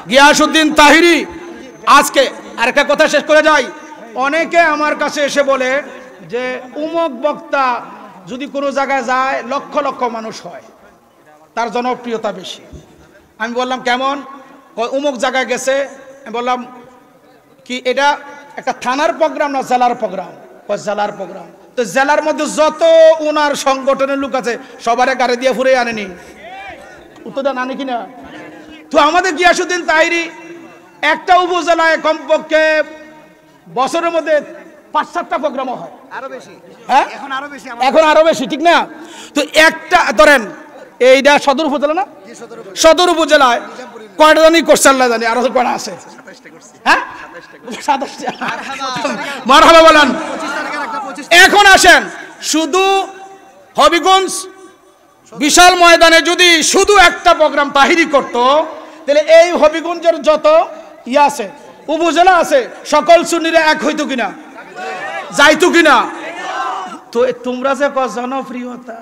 গিয়াসউদ্দিন তাহিরি আজকে আরেকটা কথা শেষ করে যাই। অনেকে আমার কাছে এসে বলে যে উমুক বক্তা যদি কোনো জায়গায় যায় লক্ষ লক্ষ মানুষ হয়, তার জনপ্রিয়তা বেশি। আমি বললাম কেমন? উমুক জায়গায় গেছে। আমি বললাম কি এটা একটা থানার প্রোগ্রাম না জেলার প্রোগ্রাম? জেলার প্রোগ্রাম। তো জেলার মধ্যে যত ওনার সংগঠনের লোক আছে সবারে গাড়ি দিয়ে ফুরে আনেনি, উত্তরটা আনে কিনা? তো আমাদের গিয়াসউদ্দিন তাহিরি একটা উপজেলায় কমপক্ষে বছরের মধ্যে ৫-৭টা প্রোগ্রামও হয়, আরো বেশি। হ্যাঁ, এখন আরো বেশি, ঠিক না? তো একটা ধরেন এইটা সদর উপজেলা না? সদর উপজেলায় কয়টা জানি করছে আল্লাহ জানি, আরো কয়টা আছে? হ্যাঁ, ২৭টা। মারহাবা বলেন। এখন আসেন, শুধু হবিগঞ্জ বিশাল ময়দানে যদি শুধু একটা প্রোগ্রাম তাহিরি করত, তাহলে এই হবিগঞ্জের যত ইয়ে আছে উপজেলা আছে সকল সুন্নিরা এক হইতো কিনা, যাইতো কিনা? তো তোমরা যে জনপ্রিয়তা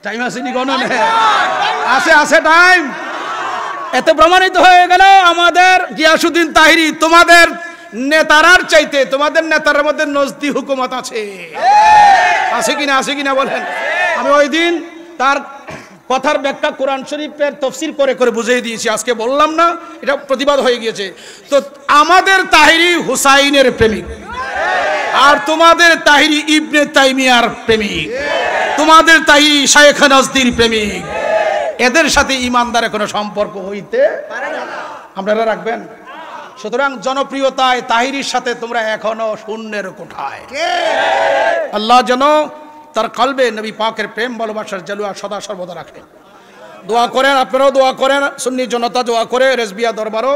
টাইম আছে নি? গণ আছে, আছে টাইম। এতে প্রমাণিত হয়ে গেল আমাদের গিয়াসউদ্দিন তাহিরি তোমাদের নেতারার চাইতে, তোমাদের নেতার মধ্যে নজদি হুকুমত আছে, আছে কিনা? আছে কিনা বলেন? আমি ওই দিন তার কথার ব্যাখ্যা কোরআন শরীফের তাফসীর করে করে বুঝিয়ে দিয়েছি, আজকে বললাম না, এটা প্রতিবাদ হয়ে গিয়েছে। তো আমাদের তাহিরি হুসাইনের প্রেমিক, আর তোমাদের তাহিরি ইবনে তাইমিয়ার প্রেমিক, তোমাদের তাহিরি শায়েখ নজদির প্রেমিক। এদের সাথে ইমানদারের কোনো সম্পর্ক হইতে পারে না। আপনারা রাখবেন। সুতরাং জনপ্রিয়তায় তাহিরির সাথে তোমরা এখনো শূন্যের কোঠায়। আল্লাহ যেন তার কলবে নবী পাকের প্রেম ভালোবাসার জালুয়া সদা সর্বদা রাখেন। দোয়া করেন, আপনারাও দোয়া করেন, সুন্নি জনতা দোয়া করে, রেজবিয়া দরবারও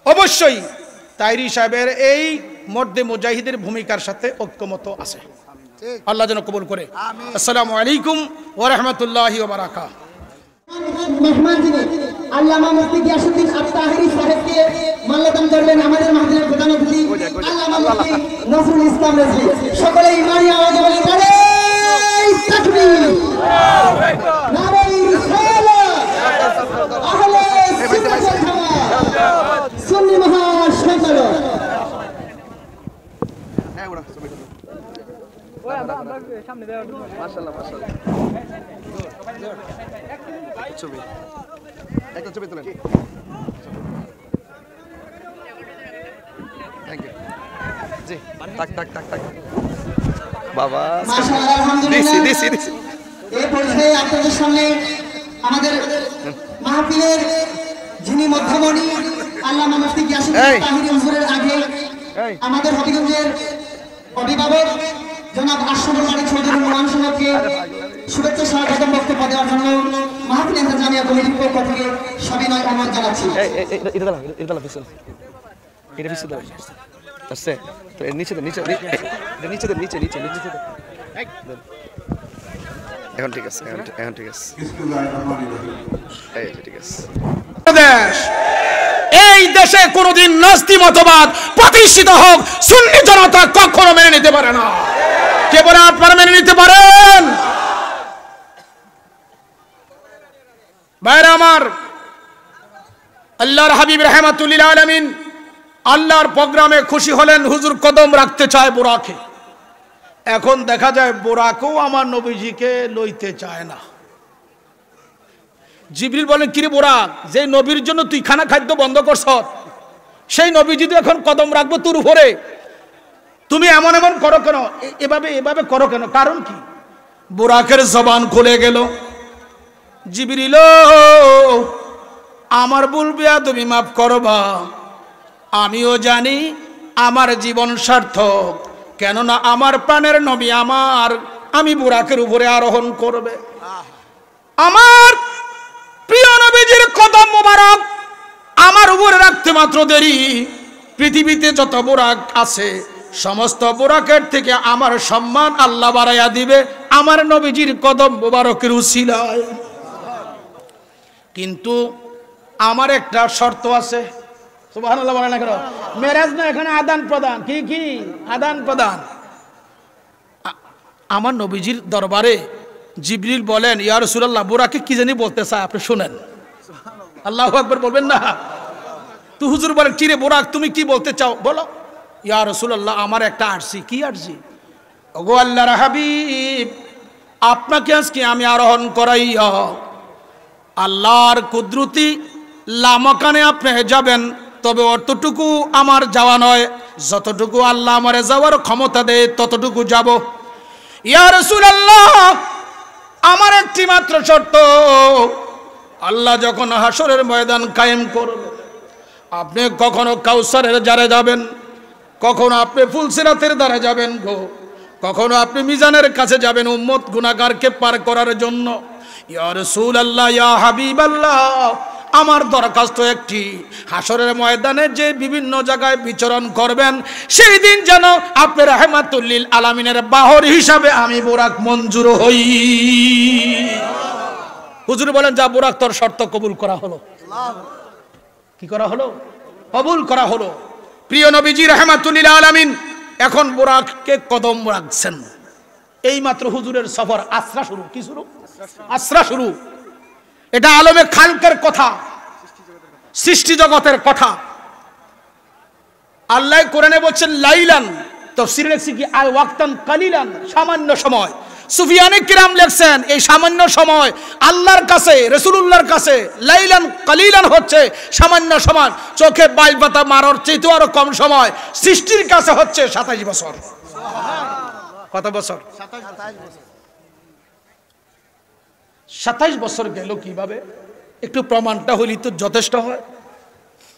অবশ্যই তাহিরি সাহেবের এই মর্দে মুজাহিদের ভূমিকার সাথে ঐক্যমত আছে। আল্লাহ যেন কবুল করে। আসসালামু আলাইকুম ওয়া রাহমাতুল্লাহি ওয়া বারাকাতুহু। মেহমান যিনি আল্লামা মুফতি গিয়াসউদ্দিন আত-তাহিরি সাহেবকে মাল্যদান করবেন আমাদের মাহফিলের প্রধান অতিথি আল্লামা মুফতি নজরুল ইসলাম রেজভী। সকলে ইমানি আওয়াজে বলি নারে তাকবীর, নারে রিসালাত, আহলে সুন্নাত ওয়াল জামাত, সুন্নি মহাসম্মেলন। মাশাআল্লাহ মাশাআল্লাহ। ছবি একটা ছবি তোলেন। থ্যাংক ইউ জি। টাক টাক টাক টাক বাবা, মাশাআল্লাহ, আলহামদুলিল্লাহ। দিছি এই পর্যায়ে আপনাদের সামনে আমাদের মাহফিলের যিনি মধ্যমণি আল্লামা মুফতি গিয়াসউদ্দিন তাহিরি হুজুরের আগে আমাদের হবিগঞ্জের অভিভাবক জনাব আশরাফুল মালিক চৌধুরী মোহন সাহেবকে শুভেচ্ছা স্বাগতম বক্তব্য দেওয়ার জন্য মাহফিল ইন্তেজামিয়া কমিটির পক্ষ থেকে সবিনয় অনুরোধ জানাচ্ছি। এটা পিছু দাও আসছে তো নিচে নিচে নিচে নিচে নিচে নিচে। এখন ঠিক আছে, এখন ঠিক আছে, ঠিক আছে। এই দেশে কোনোদিন নাস্তি মতবাদ প্রতিষ্ঠিত হোক, সুন্নি জনতা কখনো মেনে নিতে পারে না। কে বলে আপনারা মেনে নিতে পারেন? ভাইরা আমার, আল্লাহর হাবিব রাহমাতুল লিল আলামিন আল্লাহর প্রোগ্রামে খুশি হলেন, হুজুর কদম রাখতে চায় বোরাকে। এখন দেখা যায় বোরাকেও আমার নবীজিকে লইতে চায় না। জিবরিল বলেন, কিরে বোরাক, যে নবীর জন্য তুই খানা খাদ্য বন্ধ করছ, সেই নবীজি তো এখন কদম রাখবো তোর উপরে, তুমি এমন এমন করো কেন, এভাবে এভাবে করো কেন, কারণ কি? বোরাকের জবান খুলে গেল, জিবরিল আমার ভুল বেয়াদবি মাফ করবা, আমিও জানি আমার জীবন সার্থক, কেননা আমার প্রাণের নবী আমি বোরাকের উপরে আরোহণ করবে। আমার প্রিয় নবীজির কদম মোবারক আমার উপরে রাখতে মাত্র দেরি, পৃথিবীতে যত বোরাক আছে সমস্ত বোরাকের থেকে আমার সম্মান আল্লাহ বাড়াইয়া দিবে আমার নবীজির কদম মোবারকের উসিলায়। কিন্তু আমার একটা শর্ত আছে। সুবহানাল্লাহ বলেন না কেন? মেরাজ না, এখানে আদান প্রদান। কি কি আদান প্রদান? আমার নবীজির দরবারে জিবরিল বলেন, ইয়া রাসূলুল্লাহ, বোরাকে কি জানি বলতে চায়, আপনি শুনেন। আল্লাহু আকবার বলবেন না? তো হুজুর বলেন, কি রে বোরাক, তুমি কি বলতে চাও বলো। ইয়া রাসূলুল্লাহ, আমার একটা আরজি। কি আরজি? ওগো আল্লাহর হাবিব, আপনাকে আজকে আমি আরোহণ করাইয়া আল্লাহর কুদরতি লামাকানে আপনি যাবেন, তবে অতটুকু আমার যাওয়া নয়, যতটুকু আল্লাহ আমারে যাওয়ার ক্ষমতা দেয় ততটুকু যাব। ইয়া রাসূলুল্লাহ, আমার একটি মাত্র শর্ত, আল্লাহ যখন হাসরের ময়দান কায়েম করবে, আপনি কখনো কাউসারের জারে যাবেন, কখনো আপনি ফুলসিরাতের দ্বারা যাবেন গো, কখনো আপনি মিজানের কাছে যাবেন উম্মত গুনাহগারকে পার করার জন্য। ইয়া রাসূলুল্লাহ, ইয়া হাবিবাল্লাহ, আমার দরখাস্ত একটি, হাসরের ময়দানে যে বিভিন্ন জায়গায় বিচরণ করবেন, সেই দিন যেন আপনি রাহমাতুল লিল আলামিনের বাহর হিসাবে আমি বোরাক মঞ্জুর হই। হুজুর বলেন, যা বোরাক, তোর শর্ত কবুল করা হলো। কি করা হলো? কবুল করা হলো। প্রিয় নবীজি রাহমাতুল লিল আলামিন এখন বোরাককে কদম রাখছেন। এই মাত্র হুজুরের সফর আসরা শুরু। কি শুরু? আসরা শুরু। এটা আলমে খালকের কথা, সৃষ্টি জগতের কথা। আল্লাহ কোরআনে বলছেন লাইলান, তাফসীরে লেখছে কি আল ওয়াক্তান কালিলান, সামান্য সময়। সুফিয়ানে কিরাম লেখছেন এই সামান্য সময় আল্লাহর কাছে, রাসূলুল্লাহর কাছে লাইলান কালিলান হচ্ছে সামান্য সময়, চোখে বাইল পাতা মারার চেয়েও আরো কম সময়। সৃষ্টির কাছে হচ্ছে 27 বছর। কত বছর? 27 বছর গেল কিভাবে? একটু প্রমাণটা হইলি তো যথেষ্ট হয়।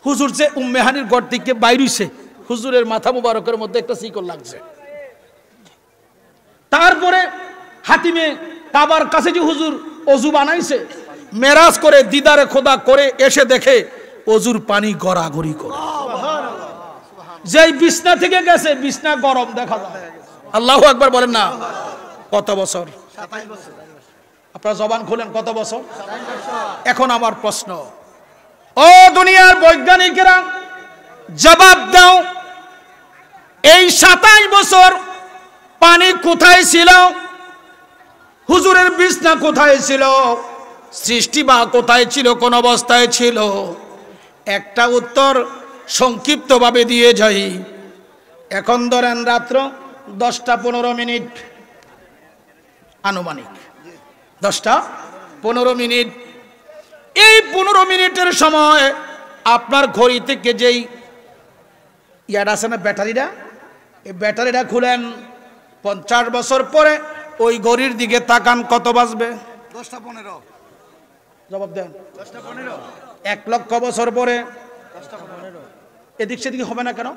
হুজুর যে উম্মেহানির ঘর থেকে বাইর হইছে, হুজুরের মাথা মুবারকের মধ্যে একটা শিকল লাগছে। তারপরে হাতিমে কাবার কাছে যে হুজুর অজু বানাইছে, মেরাজ করে দিদারে খোদা করে এসে দেখে অজুর পানি গড়াগড়ি করে। যেই বিছনা থেকে গেছে বিছনা গরম দেখা যায়। আল্লাহু আকবার বলেন না? কত বছর? 27 বছর। আপনারা জবান খোলেন, কত বছর? 27 বছর। এখন আমার প্রশ্ন, ও দুনিয়ার বৈজ্ঞানিকেরা জবাব দাও, এই 27 বছর পানি কোথায় ছিল? হুজুরের বিছনা কোথায় ছিল? সৃষ্টি বা কোথায় ছিল? কোন অবস্থায় ছিল? একটা উত্তর সংক্ষিপ্তভাবে দিয়ে যাই। এখন ধরেন রাত্র 10টা 15 মিনিট, আনুমানিক 10টা 15 মিনিট। এই 15 মিনিটের সময় আপনার ঘড়ি থেকে যেই ইয়াটা আছে না, ব্যাটারিটা, এই ব্যাটারিটা খুলেন, 50 বছর পরে ওই ঘড়ির দিকে তাকান, কত বাজবে? 10টা 15। জবাব দেন। 10টা 15। 1 লক্ষ বছর পরে 10টা 15। এদিক সেদিকে হবে না কেন?